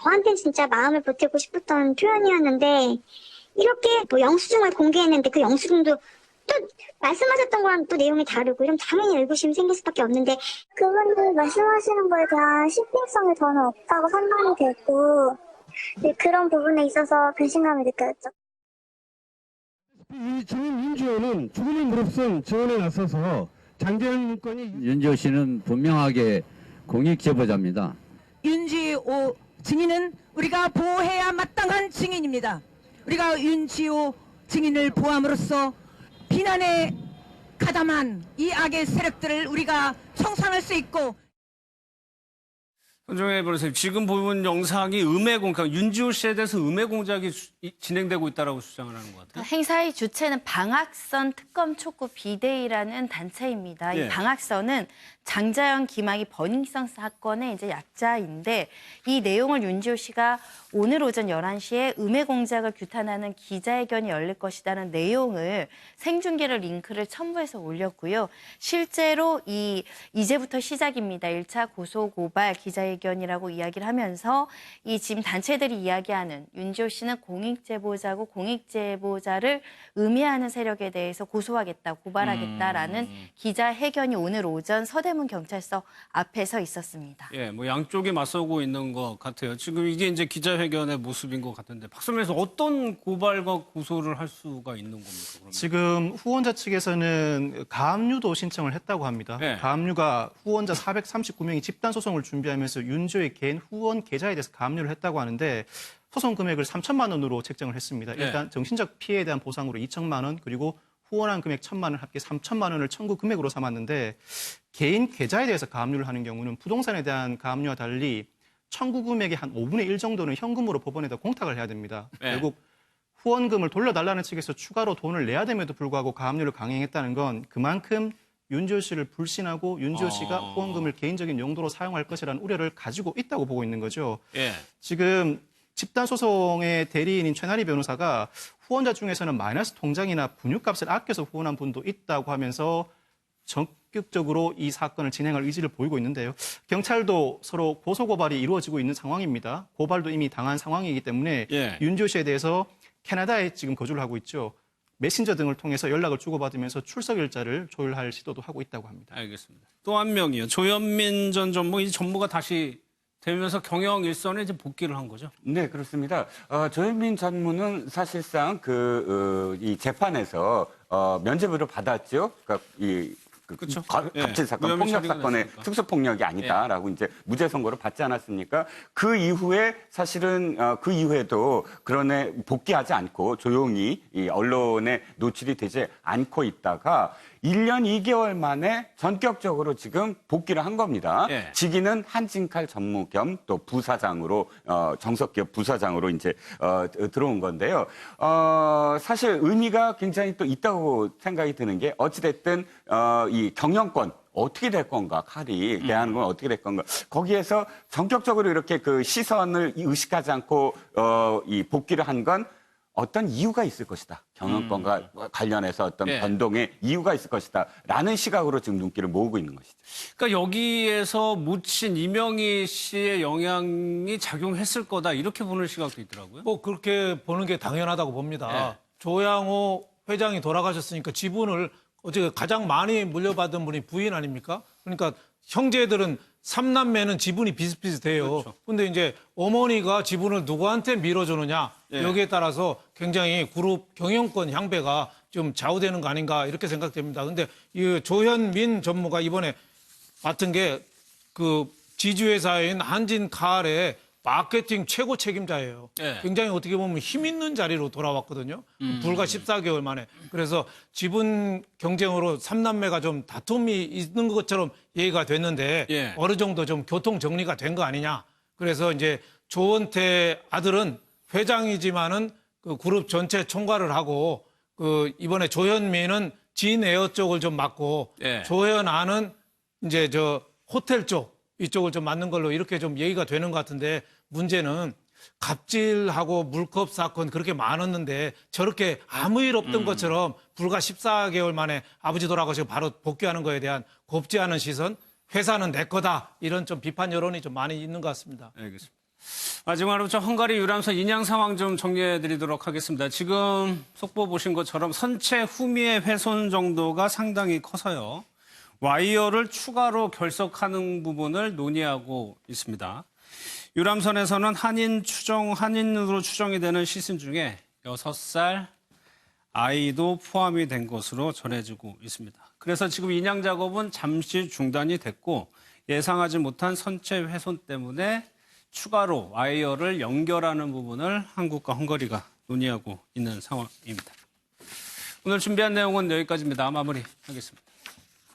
저한테는 진짜 마음을 보태고 싶었던 표현이었는데 이렇게 뭐 영수증을 공개했는데 그 영수증도 또 말씀하셨던 거랑 또 내용이 다르고 이러면 당연히 의구심이 생길 수밖에 없는데 그분이 말씀하시는 거에 대한 신빙성이 저는 없다고 판단이 됐고 네, 그런 부분에 있어서 배신감이 느껴졌죠. 이 주민민주연은 죽음의 무릎선 지원에 나서서 장제현 건이 윤지호 씨는 분명하게 공익 제보자입니다. 윤지호 증인은 우리가 보호해야 마땅한 증인입니다. 우리가 윤지호 증인을 보함으로써 비난에 가담한 이 악의 세력들을 우리가 청산할 수 있고. 손정혜 변호사님, 지금 보는 영상이 음해 공작, 윤지호 씨에 대해서 음해 공작이 진행되고 있다고 주장을 하는 것 같아요. 행사의 주체는 방학선 특검 촉구 비대위라는 단체입니다. 예. 이 방학선은 장자연 김학의 버닝썬 사건의 이제 약자인데 이 내용을 윤지호 씨가 오늘 오전 11시에 음해 공작을 규탄하는 기자회견이 열릴 것이라는 내용을 생중계를 링크를 첨부해서 올렸고요. 실제로 이제부터 시작입니다. 1차 고소고발 기자회견이라고 이야기를 하면서 이 지금 단체들이 이야기하는 윤지호 씨는 공익제보자고 공익제보자를 음해하는 세력에 대해서 고소하겠다, 고발하겠다라는 기자회견이 오늘 오전 서대문 경찰서 앞에서 있었습니다. 예, 뭐 양쪽이 맞서고 있는 것 같아요. 지금 이게 이제 기자회견의 모습인 것 같은데, 박선배에서 어떤 고발과 고소를 할 수가 있는 겁니까? 그러면? 지금 후원자 측에서는 가압류도 신청을 했다고 합니다. 네. 가압류가 후원자 439명이 집단 소송을 준비하면서 윤지호의 개인 후원 계좌에 대해서 가압류를 했다고 하는데 소송 금액을 3천만 원으로 책정을 했습니다. 네. 일단 정신적 피해에 대한 보상으로 2천만 원 그리고 후원한 금액 1천만 원 합계 3천만 원을 청구 금액으로 삼았는데 개인 계좌에 대해서 가압류를 하는 경우는 부동산에 대한 가압류와 달리 청구 금액의 한 5분의 1 정도는 현금으로 법원에다 공탁을 해야 됩니다. 네. 결국 후원금을 돌려달라는 측에서 추가로 돈을 내야 됨에도 불구하고 가압류를 강행했다는 건 그만큼 윤지호 씨를 불신하고 윤지호 씨가 후원금을 개인적인 용도로 사용할 것이라는 우려를 가지고 있다고 보고 있는 거죠. 예. 지금 집단소송의 대리인인 최나리 변호사가 후원자 중에서는 마이너스 통장이나 분유값을 아껴서 후원한 분도 있다고 하면서 적극적으로 이 사건을 진행할 의지를 보이고 있는데요. 경찰도 서로 고소고발이 이루어지고 있는 상황입니다. 고발도 이미 당한 상황이기 때문에 예. 윤지호 씨에 대해서 캐나다에 지금 거주를 하고 있죠. 메신저 등을 통해서 연락을 주고받으면서 출석 일자를 조율할 시도도 하고 있다고 합니다. 알겠습니다. 또 한 명이요. 조현민 전 전무, 이 전무가 다시 되면서 경영 일선에 이제 복귀를 한 거죠. 네, 그렇습니다. 조현민 전무는 사실상 이 재판에서 면죄부를 받았죠. 그러니까 그쵸? 갑질 사건, 무혐의 폭력 처리가 사건의 됐으니까. 특수 폭력이 아니다라고 이제 무죄 선고를 받지 않았습니까? 그 이후에 사실은 그 이후에도 그러네 복귀하지 않고 조용히 이 언론에 노출이 되지 않고 있다가 1년 2개월 만에 전격적으로 지금 복귀를 한 겁니다. 예. 직위는 한진칼 전무 겸 또 부사장으로 정석기업 부사장으로 이제 들어온 건데요. 사실 의미가 굉장히 또 있다고 생각이 드는 게 어찌됐든 이 경영권 어떻게 될 건가, 칼이 대하는 건 어떻게 될 건가. 거기에서 전격적으로 이렇게 그 시선을 의식하지 않고 이 복귀를 한 건 어떤 이유가 있을 것이다. 경영권과 관련해서 어떤 예. 변동의 이유가 있을 것이다. 라는 시각으로 지금 눈길을 모으고 있는 것이죠. 그러니까 여기에서 묻힌 이명희 씨의 영향이 작용했을 거다, 이렇게 보는 시각도 있더라고요. 뭐 그렇게 보는 게 당연하다고 봅니다. 네. 조양호 회장이 돌아가셨으니까 지분을 어제 가장 많이 물려받은 분이 부인 아닙니까? 그러니까 형제들은 삼남매는 지분이 비슷비슷해요. 그렇죠. 근데 이제 어머니가 지분을 누구한테 밀어주느냐 예. 여기에 따라서 굉장히 그룹 경영권 향배가 좀 좌우되는 거 아닌가 이렇게 생각됩니다. 근데 이 조현민 전무가 이번에 맡은 게 그 지주회사인 한진칼의 마케팅 최고 책임자예요. 예. 굉장히 어떻게 보면 힘 있는 자리로 돌아왔거든요. 불과 14개월 만에. 그래서 지분 경쟁으로 삼남매가 좀 다툼이 있는 것처럼 얘기가 됐는데 예. 어느 정도 좀 교통 정리가 된 거 아니냐. 그래서 이제 조원태 아들은 회장이지만은 그 그룹 전체 총괄을 하고 그 이번에 조현민은 진에어 쪽을 좀 맡고 예. 조현아는 이제 저 호텔 쪽 이쪽을 좀 맡는 걸로 이렇게 좀 얘기가 되는 것 같은데 문제는 갑질하고 물컵 사건 그렇게 많았는데 저렇게 아무 일 없던 것처럼 불과 14개월 만에 아버지 돌아가시고 바로 복귀하는 거에 대한 곱지 않은 시선, 회사는 내 거다 이런 좀 비판 여론이 좀 많이 있는 것 같습니다. 알겠습니다. 마지막으로 저 헝가리 유람선 인양 상황 좀 정리해 드리도록 하겠습니다. 지금 속보 보신 것처럼 선체 후미의 훼손 정도가 상당히 커서요. 와이어를 추가로 결석하는 부분을 논의하고 있습니다. 유람선에서는 한인으로 추정이 되는 시신 중에 6살 아이도 포함이 된 것으로 전해지고 있습니다. 그래서 지금 인양 작업은 잠시 중단이 됐고 예상하지 못한 선체 훼손 때문에 추가로 와이어를 연결하는 부분을 한국과 헝가리가 논의하고 있는 상황입니다. 오늘 준비한 내용은 여기까지입니다. 마무리하겠습니다.